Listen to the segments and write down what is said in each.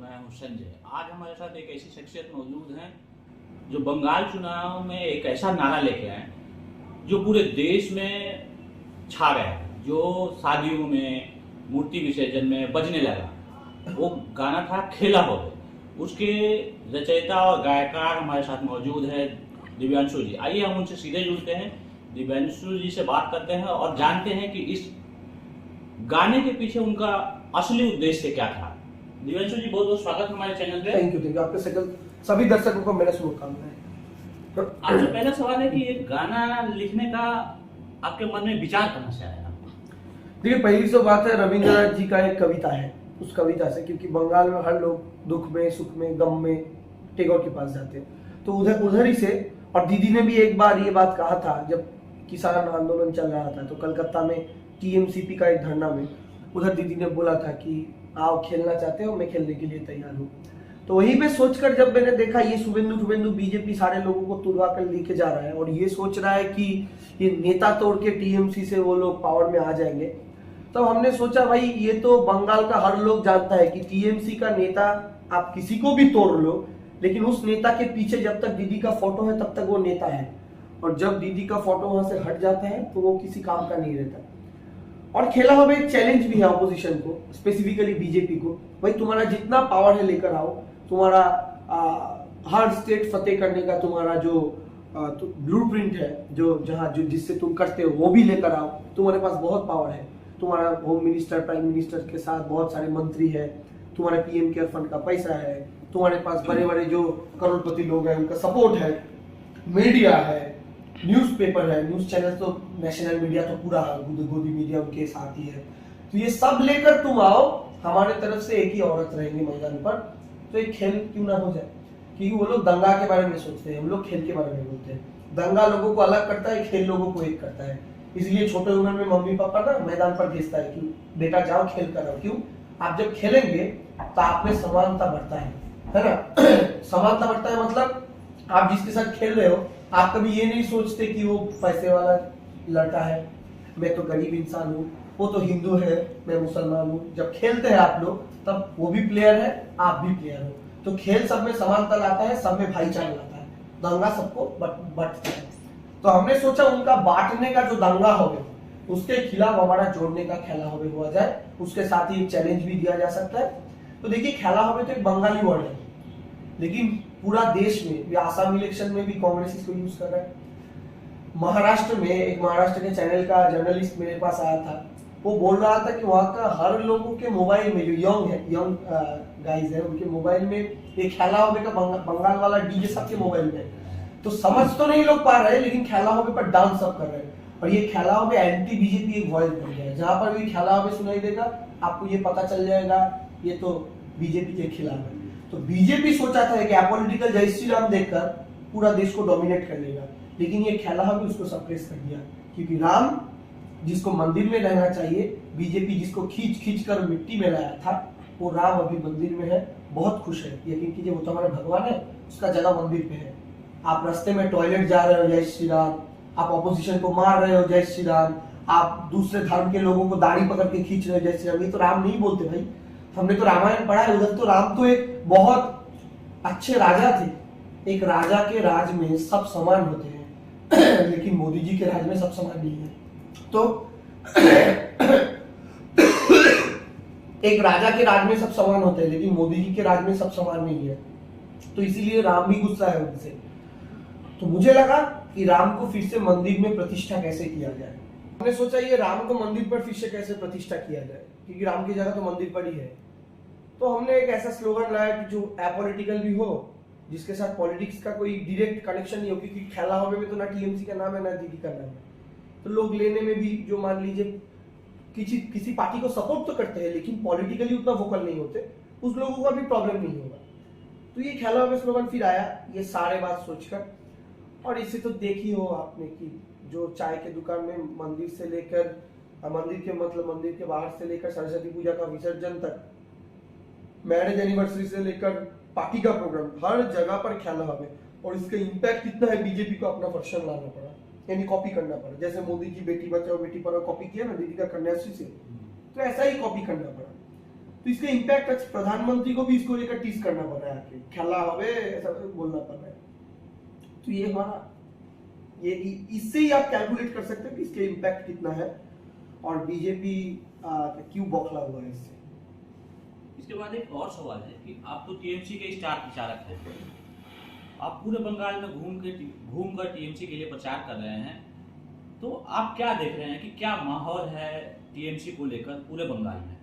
मैं हूं संजय। आज हमारे साथ एक ऐसी शख्सियत मौजूद हैं जो बंगाल चुनाव में एक ऐसा नारा लेके आए जो पूरे देश में छा गया, जो शादियों में, मूर्ति विसर्जन में बजने लगा। वो गाना था खेला हो। उसके रचयिता और गायकार हमारे साथ मौजूद है दिव्यांशु जी। आइए हम उनसे सीधे जुड़ते हैं, दिव्यांशु जी से बात करते हैं और जानते हैं कि इस गाने के पीछे उनका असली उद्देश्य क्या था। दिव्यांशु जी, बहुत बहुत स्वागत हमारे चैनल पे। Thank you. आपके सभी दर्शकों को मेरा शुभकामनाएं। आपसे पहला सवाल है कि ये गाना लिखने का आपके मन में विचार कहाँ से आया? देखिए, पहली तो बात है, रविंद्रनाथ जी का एक कविता है, उस कविता से, क्योंकि बंगाल में हर लोग दुख में, सुख में, गम में टैगोर के पास जाते हैं, तो उधर ही से। और दीदी ने भी एक बार ये बात कहा था जब किसान आंदोलन चल रहा था, तो कलकत्ता में टीएमसीपी का एक धरना में उधर दीदी ने बोला था कि आओ, खेलना चाहते हो, मैं खेलने के लिए तैयार हूँ। तो वही पे सोचकर जब मैंने देखा ये शुभेंदु बीजेपी सारे लोगों को तुड़वा कर लेके जा रहा है और ये सोच रहा है कि ये नेता तोड़ के टीएमसी से वो लोग पावर में आ जाएंगे, तो हमने सोचा भाई ये तो बंगाल का हर लोग जानता है कि टीएमसी का नेता आप किसी को भी तोड़ लो, लेकिन उस नेता के पीछे जब तक दीदी का फोटो है तब तक वो नेता है, और जब दीदी का फोटो वहां से हट जाता है तो वो किसी काम का नहीं रहता। और खेला हुआ एक चैलेंज भी है ऑपोजिशन को, स्पेसिफिकली बीजेपी को, भाई तुम्हारा जितना पावर है लेकर आओ, तुम्हारा हर स्टेट फतेह करने का तुम्हारा जो ब्लूप्रिंट है, जो जिससे तुम करते हो वो भी लेकर आओ। तुम्हारे पास बहुत पावर है, तुम्हारा होम मिनिस्टर, प्राइम मिनिस्टर के साथ बहुत सारे मंत्री है, तुम्हारे पीएम केयर फंड का पैसा है, तुम्हारे पास बड़े बड़े जो करोड़पति लोग हैं उनका सपोर्ट है, मीडिया है, न्यूज़पेपर है, न्यूज चैनल, तो नेशनल मीडिया तो पूरा गोदी मीडिया उनके साथ ही है। तो ये सब लेकर तुम आओ, हमारे तरफ से एक ही औरत रहेंगे मैदान पर, तो एक खेल क्यों ना हो जाए। क्योंकि वो लोग दंगा के बारे में सोचते हैं, हम लोग खेल के बारे में बोलते हैं। दंगा लोगों को अलग करता है, खेल लोगों को एक करता है। इसलिए छोटे उम्र में मम्मी पापा ना मैदान पर भेजता है कि बेटा जाओ खेल कर आओ। क्यों? आप जब खेलेंगे तो आप में समानता बढ़ता है ना। समानता बढ़ता है मतलब आप जिसके साथ खेल रहे हो, आप कभी ये नहीं सोचते कि वो पैसे वाला लड़का है, मैं तो गरीब इंसान हूँ, वो तो हिंदू है, मैं मुसलमान हूँ। जब खेलते हैं आप लोग तब वो भी प्लेयर है, आप भी प्लेयर हो। तो खेल सब में समानता लाता है, सब में भाईचारा लाता है, दंगा सबको बंटता है। तो हमने सोचा उनका बांटने का जो दंगा हो उसके खिलाफ हमारा जोड़ने का खेला होवे हुआ जाए। उसके साथ ही एक चैलेंज भी दिया जा सकता है। तो देखिए, खेला होवे तो एक बंगाली वर्ड है, लेकिन पूरा देश में, आसाम इलेक्शन में भी कांग्रेस इसको यूज कर रहा है। महाराष्ट्र में एक महाराष्ट्र के चैनल का जर्नलिस्ट मेरे पास आया था, वो बोल रहा था कि वहाँ का हर लोगों के मोबाइल में, जो यंग गाइज है, उनके मोबाइल में एक खेला होवे का बंगाल वाला डीजे सबके मोबाइल में। तो समझ तो नहीं लोग पा रहे, लेकिन खेला होवे पर डांस सब कर रहे हैं। और ये खेला होवे एंटी बीजेपी एक वॉइस बन गया है। जहां पर भी खेला होवे सुनाई देगा, आपको ये पता चल जाएगा ये तो बीजेपी के खिलाफ है। तो बीजेपी सोचा था कि अपॉलिटिकल जय श्री राम देखकर पूरा देश को डोमिनेट कर लेगा, लेकिन ये खेला होवे उसको सप्रेस कर दिया। क्योंकि राम जिसको मंदिर में रहना चाहिए, बीजेपी जिसको खींच कर मिट्टी में लाया था, वो राम अभी मंदिर में है, बहुत खुश है। यकीन कीजिए, वो तो हमारे भगवान है, उसका जगह मंदिर पे है। आप रास्ते में टॉयलेट जा रहे हो, जय श्री राम। आप ऑपोजिशन को मार रहे हो, जय श्री राम। आप दूसरे धर्म के लोगों को दाढ़ी पकड़ के खींच रहे हो, जय श्री राम। ये तो राम नहीं बोलते भाई, हमने तो रामायण पढ़ा है। उधर तो राम तो एक बहुत अच्छे राजा थे। एक राजा के राज में सब समान होते हैं, लेकिन मोदी जी के राज में सब समान नहीं है। तो एक राजा के राज में सब समान होते हैं, लेकिन मोदी जी के राज में सब समान नहीं है। तो इसीलिए राम भी गुस्सा है उनसे। तो मुझे लगा कि राम को फिर से मंदिर में प्रतिष्ठा कैसे किया जाए। हमने सोचा ये राम को मंदिर पर फिर से कैसे प्रतिष्ठा किया जाए, क्योंकि राम की जगह तो मंदिर पर ही है। तो हमने एक ऐसा स्लोगन लाया कि जो अपॉलिटिकल भी हो, जिसके साथ पॉलिटिक्स का कोई डायरेक्ट कनेक्शन नहीं हो, क्योंकि खेला होवे में तो ना टीएमसी का नाम है ना दीदी का नाम है। तो लोग लेने में भी, जो मान लीजिए किसी पार्टी को सपोर्ट तो करते हैं, लेकिन पॉलिटिकली उतना वोकल नहीं होते, उस लोगों का भी प्रॉब्लम नहीं होगा। तो ये खेला होवे स्लोगन फिर आया, ये सारे बात सोचकर। और इसे तो देखी हो आपने कि जो चाय के दुकान में मंदिर से लेकर मंदिर के बाहर से लेकर सरस्वती पूजा का विसर्जन तक, मैरिज एनिवर्सरी से लेकर पार्टी का प्रोग्राम, हर जगह पर खेला होवे। और इसका इम्पैक्ट इतना है, बीजेपी को अपना वर्जन लाना पड़ा, यानी कॉपी करना पड़ा। जैसे मोदी जी बेटी बचाओ बेटी पढ़ाओ कॉपी किया ना दीदी का कन्याश्री से, तो ऐसा ही कॉपी करना पड़ा। तो इसका इम्पैक्ट प्रधानमंत्री को भी इसको लेकर टीज करना पड़ रहा है, खेला हवे ऐसा बोलना पड़ रहा है। तो ये हमारा ये इससे ही आप कैलकुलेट कर सकते हैं कि इसके इम्पैक्ट कितना है और बीजेपी क्यों बौखला हुआ है इससे। इसके बाद एक और सवाल है कि आप तो टीएमसी के स्टार प्रचारक हैं, आप पूरे बंगाल में घूमकर टीएमसी के लिए प्रचार कर रहे हैं, तो आप क्या देख रहे हैं कि क्या माहौल है टीएमसी को लेकर पूरे बंगाल में?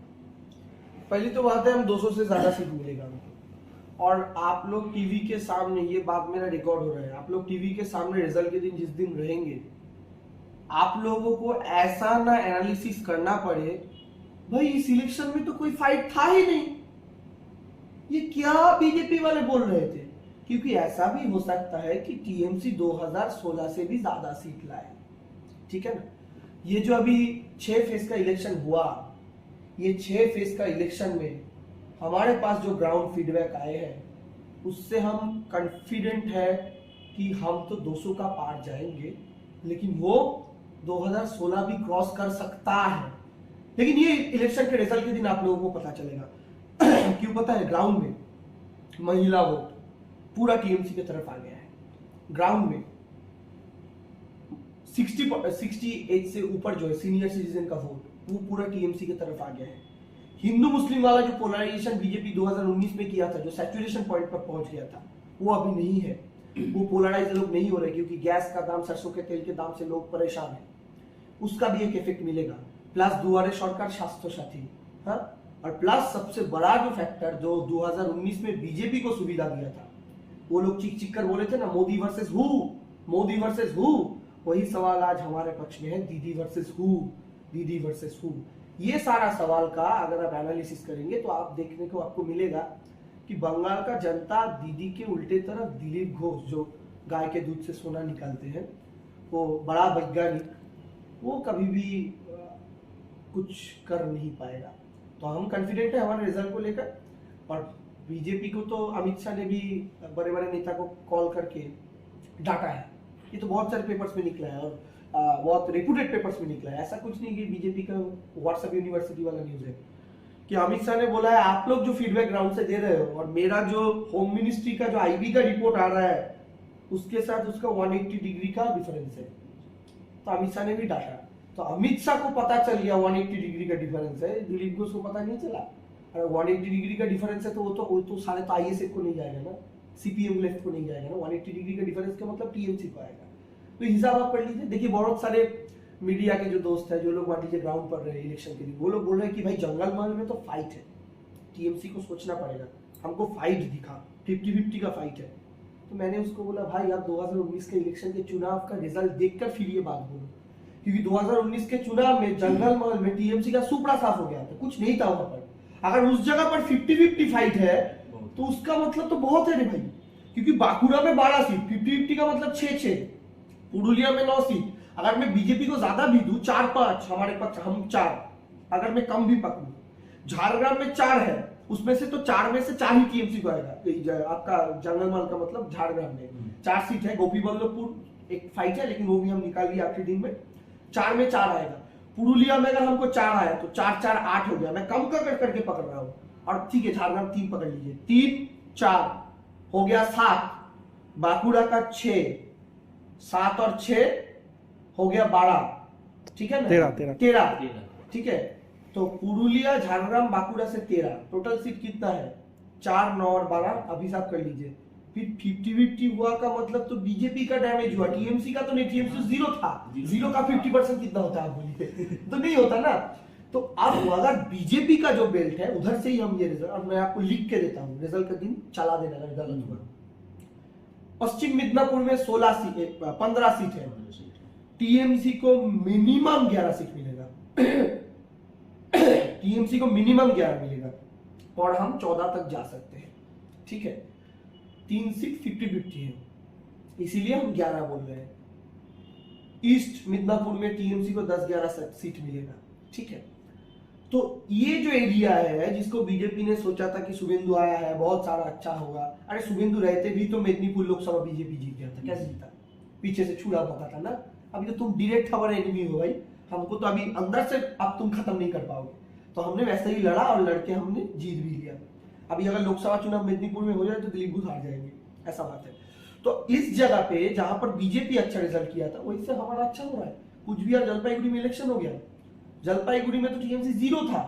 पहली तो बात है हम 200 से ज्यादा सीट मिलेगा हमको, और आप लोग टीवी के सामने, ये बात मेरा रिकॉर्ड हो रहा है, आप लोग टीवी के सामने रिजल्ट के दिन जिस दिन रहेंगे, आप लोगों को ऐसा ना एनालिसिस करना पड़े भाई इस इलेक्शन में तो कोई फाइट था ही नहीं, ये क्या बीजेपी वाले बोल रहे थे। क्योंकि ऐसा भी हो सकता है कि टीएमसी 2016 से भी ज्यादा सीट लाए, ठीक है ना। ये जो अभी 6 फेज का इलेक्शन हुआ, ये 6 फेज का इलेक्शन में हमारे पास जो ग्राउंड फीडबैक आए हैं उससे हम कॉन्फिडेंट है कि हम तो 200 का पार जाएंगे, लेकिन वो 2016 भी क्रॉस कर सकता है। लेकिन ये इलेक्शन के रिजल्ट के दिन आप लोगों को पता चलेगा। क्यों पता है, ग्राउंड में महिला वोट पूरा टीएमसी की तरफ आ गया है। ग्राउंड में 68 से ऊपर जो है सीनियर सिटीजन का वोट वो पूरा टीएमसी की तरफ आ गया है। हिंदू मुस्लिम वाला जो पोलराइजेशन बीजेपी 2019 में किया था, जो सैचुरेशन पॉइंट पर पहुंच गया था, वो अभी नहीं है। वो पोलराइज लोग नहीं हो रहे क्योंकि गैस का दाम, सरसों के तेल के दाम से लोग परेशान है, उसका भी एक इफेक्ट मिलेगा। प्लस दुआरे सरकार, स्वास्थ्य साथी, हाँ, और प्लस सबसे बड़ा जो फैक्टर जो 2019 में बीजेपी को सुविधा दिया था, वो लोग चिक चिक कर बोले थे ना, Modi versus who, Modi versus who, वही सवाल आज हमारे पक्ष में है, दीदी वर्सेस हु, दीदी वर्सेस हु। ये सारा सवाल का अगर आप एनालिसिस करेंगे तो आप देखने को आपको मिलेगा कि बंगाल का जनता दीदी के उल्टे तरफ दिलीप घोष, जो गाय के दूध से सोना निकालते हैं, वो बड़ा वैज्ञानिक, वो कभी भी कुछ कर नहीं पाएगा। तो हम कॉन्फिडेंट है हमारे रिजल्ट को लेकर। और बीजेपी को तो अमित शाह ने भी बड़े बड़े नेता को कॉल करके डांटा है। ये तो बहुत सारे पेपर्स में निकला है और बहुत रेपुटेड पेपर्स में निकला है। ऐसा कुछ नहीं कि बीजेपी का व्हाट्सएप यूनिवर्सिटी वाला न्यूज है कि अमित शाह ने बोला है आप लोग जो फीडबैक ग्राउंड से दे रहे हो और मेरा जो होम मिनिस्ट्री का जो आईबी का रिपोर्ट आ रहा है उसके साथ उसका 180 डिग्री का डिफरेंस है। तो अमित शाह ने भी डांटा। तो अमित शाह को पता चल गया 180 डिग्री का डिफरेंस है, दिलीप घोष को पता नहीं चला। अगर 180 डिग्री का डिफरेंस है तो वो तो सारे तो आईएसएफ को नहीं जाएगा ना, सीपीएम लेफ्ट को नहीं जाएगा ना। 180 डिग्री का डिफरेंस का मतलब टीएमसी को आएगा। तो हिसाब आप कर लीजिए। देखिए बहुत सारे मीडिया के जो दोस्त है, जो लोग मान लीजिए ग्राउंड पर रहे इलेक्शन के लिए, वो लोग बोल रहे हैं कि भाई जंगल महल में तो फाइट है, टीएमसी को सोचना पड़ेगा, हमको फाइट दिखा, 50-50 का फाइट है। तो मैंने उसको बोला भाई आप 2019 के इलेक्शन के चुनाव का रिजल्ट देखकर फिर ये बात बोलो, क्योंकि 2019 के चुनाव में जंगल महल में टीएमसी का सुपड़ा साफ हो गया था, कुछ नहीं था वहां पर। अगर उस जगह पर 50-50 फाइट है तो उसका मतलब तो बहुत है रे भाई, क्योंकि बांकुड़ा में 12 सीट, 50-50 का मतलब 6-6, पुरुलिया में 9 सीट। अगर मैं बीजेपी को ज्यादा भी दूं, 4-5 हमारे पक्ष, हम 4, अगर मैं कम भी पकड़ूं, झारग्राम में 4 है, उसमें से तो 4 में से 4 ही टीएमसी को आएगा। आपका जंगल महल का मतलब झारग्राम में 4 सीट है। गोपी बल्लभपुर एक फाइट है, लेकिन वो भी हम निकाल लिया आखिरी दिन में, 4 में 4 आएगा। पुरुलिया में अगर हमको 4 आया तो 4-4 8 हो गया। मैं कम कर करके पकड़ रहा हूं। और ठीक है, झारग्राम 3 पकड़ लीजिए, 3-4 हो गया 7, बांकुड़ा का 6, 7 और 6 हो गया 12, ठीक है ना, 13, ठीक है। तो पुरुलिया, झारग्राम, बांकुड़ा से 13, टोटल सीट कितना है, 4, 9 और 12, अभी साफ कर लीजिए। फिर 50-50 हुआ का मतलब तो बीजेपी का डैमेज हुआ, टीएमसी का तो नहीं, टीएमसी 0 था, 0 का 50% कितना होता है आप बोलिए, तो नहीं होता ना। तो अब अगर बीजेपी का जो बेल्ट है उधर से ही हम ये रिजल्ट, और मैं आपको लिख के देता हूँ, रिजल्ट का दिन चला देना रिजल्ट हुआ। पश्चिम मिदनापुर में 15 सीट है, टीएमसी को मिनिमम 11 सीट मिलेगा, टीएमसी को मिनिमम 11 मिलेगा और हम 14 तक जा सकते हैं, ठीक है। 3 सीट 50-50 है, इसीलिए हम 11 बोल रहे हैं। ईस्ट मिदनापुर में टीएमसी को 10-11 सीट मिलेगा, ठीक है। तो ये जो एरिया है जिसको बीजेपी ने सोचा था कि शुभेंदु आया है बहुत सारा अच्छा होगा, अरे शुभेंदु रहते भी तो मेदिनीपुर लोकसभा बीजेपी जीत गया था। कैसे जीता, पीछे से छुरा पका था ना। अभी तो तुम डायरेक्ट हमारे एनिमी हो भाई, हमको तो अभी अंदर से अब तुम खत्म नहीं कर पाओगे। तो हमने वैसे ही लड़ा और लड़के हमने जीत भी लिया। अभी अगर लोकसभा चुनाव मेदिनीपुर में हो जाए तो दिलीप घोष हार जाएंगे, ऐसा बात है। तो इस जगह पे जहां पर बीजेपी अच्छा रिजल्ट किया था वहीं से हमारा अच्छा हो रहा है। कुछ भी यार जलपाईगुड़ी में इलेक्शन हो गया, जलपाईगुड़ी में तो टीएमसी 0 था।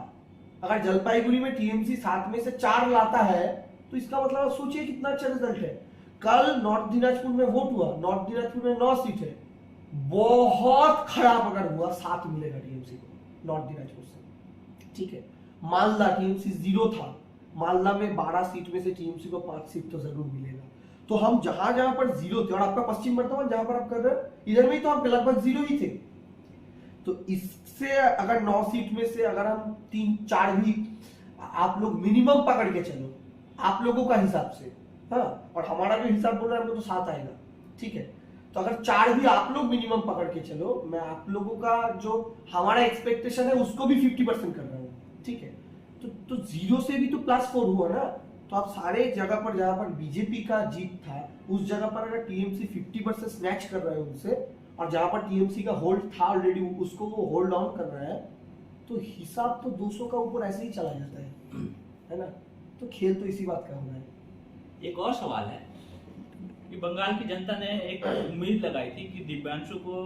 अगर जलपाईगुड़ी में टीएमसी 7 में से 4 लाता है तो इसका मतलब आप सोचिए कितना अच्छा रिजल्ट है। कल नॉर्थ दिनाजपुर में वोट हुआ, नॉर्थ दिनाजपुर में 9 सीट है, बहुत खराब अगर हुआ 7 मिलेगा टीएमसी को नॉर्थ दिनाजपुर से, ठीक है। मालदा टीएमसी 0 था, मालदा में 12 सीट में से टीएमसी को 5 सीट तो जरूर मिलेगा। तो हम जहां जहां पर 0 थे, और आपका पश्चिम बर्धमान जहां पर आप कर रहे हैं इधर में तो आप लगभग 0 ही थे। तो इससे अगर 9 सीट में से अगर हम 3-4 भी आप लोग मिनिमम पकड़ के चलो आप लोगों का हिसाब से, हाँ, और हमारा जो हिसाब बोल रहा है हमको तो 7 आएगा, ठीक है। तो अगर 4 भी आप लोग मिनिमम पकड़ के चलो, मैं आप लोगों का जो हमारा एक्सपेक्टेशन है उसको भी 50% कर रहा हूँ, ठीक है। तो 0 से भी तो +4 हुआ ना। तो आप सारे जगह पर जहां पर बीजेपी का जीत था उस जगह पर अगर टीएमसी 50% स्नैच कर रहा है उनसे, और जहां पर टीएमसी का होल्ड था ऑलरेडी उसको वो होल्ड ऑन कर रहा है, तो हिसाब तो 200 का ऊपर ऐसे ही चला जाता है ना। तो खेल तो इसी बात का होना है। एक और सवाल है कि बंगाल की जनता ने एक उम्मीद लगाई थी कि दिव्यांशु को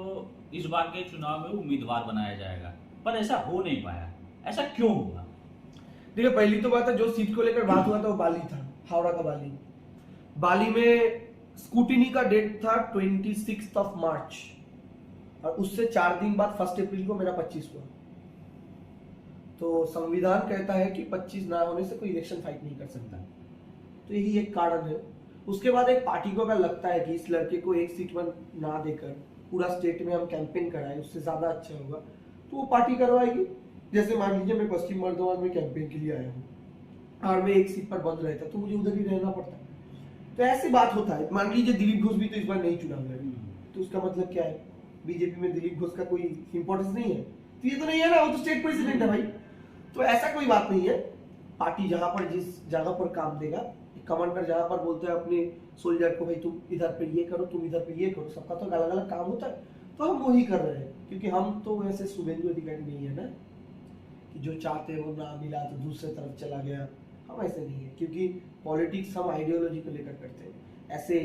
इस बार के चुनाव में उम्मीदवार बनाया जाएगा, पर ऐसा हो नहीं पाया। ऐसा क्यों हुआ? देखिए, पहली तो बात है, जो सीट को लेकर बात हुआ था वो बाली था, हावड़ा का बाली। बाली में स्कूटिनी का डेट था 26 मार्च, और उससे 4 दिन बाद 1 अप्रैल को मेरा 25 हुआ। तो संविधान कहता है कि 25 ना होने से कोई इलेक्शन फाइट नहीं कर सकता, तो यही एक कारण है। उसके बाद एक पार्टी को अगर लगता है कि इस लड़के को एक सीट पर ना देकर पूरा स्टेट में हम कैंपेन कराएं उससे ज्यादा अच्छा होगा, तो वो पार्टी करवाएगी। जैसे मान लीजिए मैं पश्चिम बर्धमान में कैंपेन के लिए आया हूँ और मैं एक सीट पर बंद रहता तो मुझे उधर ही रहना पड़ता, तो ऐसी बात होता है। मान लीजिए दिलीप घोष भी तो इस बार नहीं चुनाव लड़े, तो उसका मतलब क्या है, बीजेपी में दिलीप घोष का कोई इंपॉर्टेंस नहीं है? तो ये तो नहीं है ना, वो तो स्टेट प्रेसिडेंट है भाई। तो ऐसा कोई बात नहीं है। पार्टी जहां पर जिस जगह पर काम देगा, कमांडर जहां पर बोलते हैं अपने सोल्जर को भाई तुम इधर पे ये करो, तुम इधर पे ये करो, सबका तो अलग अलग काम होता है, तो हम वही कर रहे हैं। क्योंकि हम तो वैसे शुभेंदु अधिकारी नहीं है ना कि जो चाहते हैं वो ना मिला तो दूसरे तरफ चला गया, हम ऐसे नहीं है। क्योंकि पॉलिटिक्स हम आइडियोलॉजी को लेकर करते हैं। ऐसे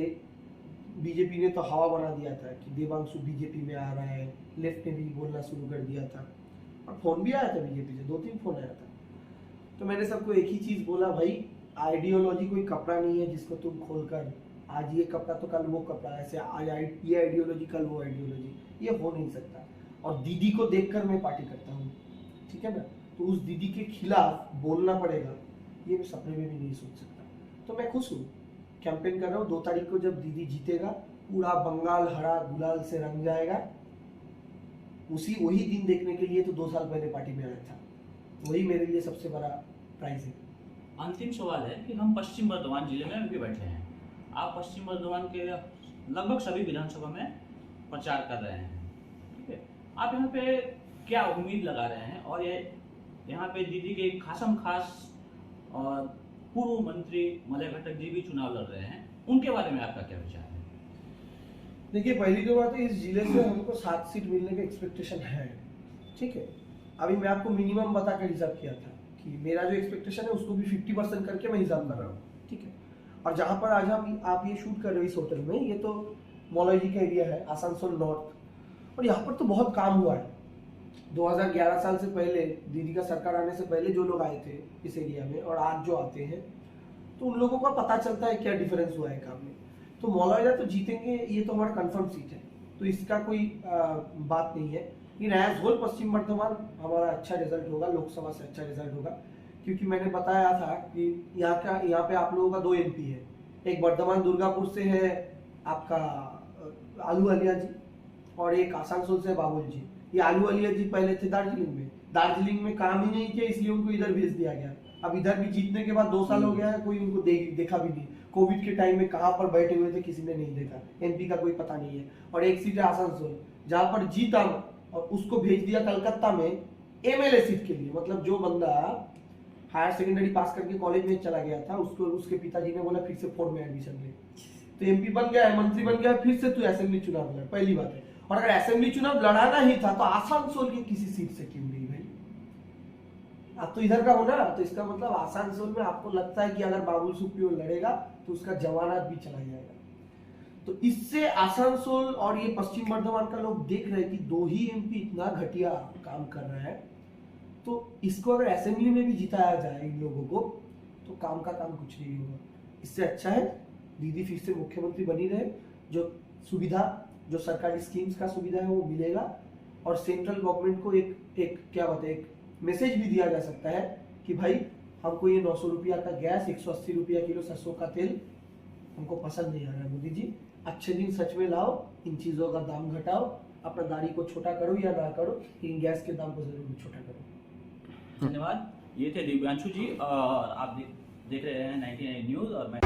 बीजेपी ने तो हवा बना दिया था कि देवांशु बीजेपी में आ रहा है, लेफ्ट ने भी बोलना शुरू कर दिया था, और फोन भी आया था बीजेपी से, 2-3 फोन आया था। तो मैंने सबको एक ही चीज बोला, भाई आइडियोलॉजी कोई कपड़ा नहीं है जिसको तुम खोलकर आज ये कपड़ा तो कल वो कपड़ा, ऐसे आज ये आइडियोलॉजी कल वो आइडियोलॉजी, ये हो नहीं सकता। और दीदी को देखकर मैं पार्टी करता हूँ, ठीक है ना। तो उस दीदी के खिलाफ बोलना पड़ेगा, ये मैं सपने में भी नहीं सोच सकता। तो मैं खुश हूँ, कैंपेन कर रहा हूँ। 2 तारीख को जब दीदी जीतेगा पूरा बंगाल हरा गुलाल से रंग जाएगा। वही दिन देखने के लिए तो 2 साल पहले पार्टी में आया था, वही मेरे लिए सबसे बड़ा प्राइज है। अंतिम सवाल है कि हम पश्चिम बर्धमान जिले में अभी बैठे हैं, आप पश्चिम बर्धमान के लगभग सभी विधानसभा में प्रचार कर रहे हैं, ठीक है। आप यहाँ पे क्या उम्मीद लगा रहे हैं, और ये यहाँ पे दीदी के खासम खास और पूर्व मंत्री मलय घटक जी भी चुनाव लड़ रहे हैं, उनके बारे में आपका क्या विचार है? देखिए, पहली तो बात है, इस जिले से हमको 7 सीट मिलने का एक्सपेक्टेशन है, ठीक है। अभी मैं आपको मिनिमम बता कर हिसाब किया था कि मेरा जो एक्सपेक्टेशन है उसको भी 50% करके मैं हिसाब कर रहा हूँ, ठीक है। और जहां पर आज आप ये शूट कर रहे हो इस होटल में, ये तो मौलवी जी का एरिया है, आसनसोल नॉर्थ, और यहाँ पर तो बहुत काम हुआ है। 2011 साल से पहले, दीदी का सरकार आने से पहले जो लोग आए थे इस एरिया में और आज जो आते हैं, तो उन लोगों का पता चलता है क्या डिफरेंस हुआ है काम में। तो मौलाना तो जीतेंगे, ये तो हमारा कंफर्म सीट है, तो इसका कोई बात नहीं है। लेकिन एज होल पश्चिम बर्धमान हमारा अच्छा रिजल्ट होगा, लोकसभा से अच्छा रिजल्ट होगा। क्योंकि मैंने बताया था कि यहाँ पे आप लोगों का 2 MP है, एक बर्धमान दुर्गापुर से है आपका आलू अलिया जी, और एक आसनसोल से बाबुल जी। ये आलू अलिया जी पहले थे दार्जिलिंग में काम ही नहीं किया, इसलिए उनको इधर भेज दिया गया। अब इधर भी जीतने के बाद 2 साल हो गया है, कोई उनको देखा भी नहीं। कोविड के टाइम में कहां पर बैठे हुए थे किसी ने नहीं देखा, MP का कोई पता नहीं है। और एक सीट है आसनसोल जहां पर जीता और उसको भेज दिया कलकत्ता में MLA सीट के लिए। मतलब जो बंदा हायर सेकेंडरी पास करके कॉलेज में चला गया था, उसको उसके पिताजी ने बोला फिर से 4 में एडमिशन ले, तो MP बन गया है, मंत्री बन गया, फिर से तू असेंबली चुनाव लड़, पहली बात है। और अगर असेंबली चुनाव लड़ाना ही था तो आसनसोल की किसी सीट से क्यों नहीं भाई? आप तो इधर का हो ना, तो इसका मतलब आसनसोल में आपको लगता है कि अगर बाबुल सुप्रियो लड़ेगा तो उसका जमानत भी चला जाएगा। तो इससे आसनसोल और ये पश्चिम बर्धमान का लोग देख रहे हैं कि 2 ही एमपी इतना घटिया काम कर रहे हैं, तो इसको अगर असेंबली में भी जिताया जाए इन लोगों को तो काम का काम कुछ नहीं होगा। इससे अच्छा है दीदी फिर से मुख्यमंत्री बनी रहे, जो सुविधा, जो सरकारी स्कीम्स का सुविधा है वो मिलेगा, और सेंट्रल गवर्नमेंट को एक क्या बात है, एक मैसेज भी दिया जा सकता है कि भाई हमको ये 900 रुपया का गैस, 180 रुपया किलो सरसों का तेल हमको पसंद नहीं आ रहा है। मोदी जी अच्छे दिन सच में लाओ, इन चीज़ों का दाम घटाओ, अपना दाढ़ी को छोटा करो या ना करो, लेकिन गैस के दाम को जरूर छोटा करो। धन्यवाद। ये थे दिव्यांशु जी और आप देख रहे हैं 99 न्यूज़ और मैं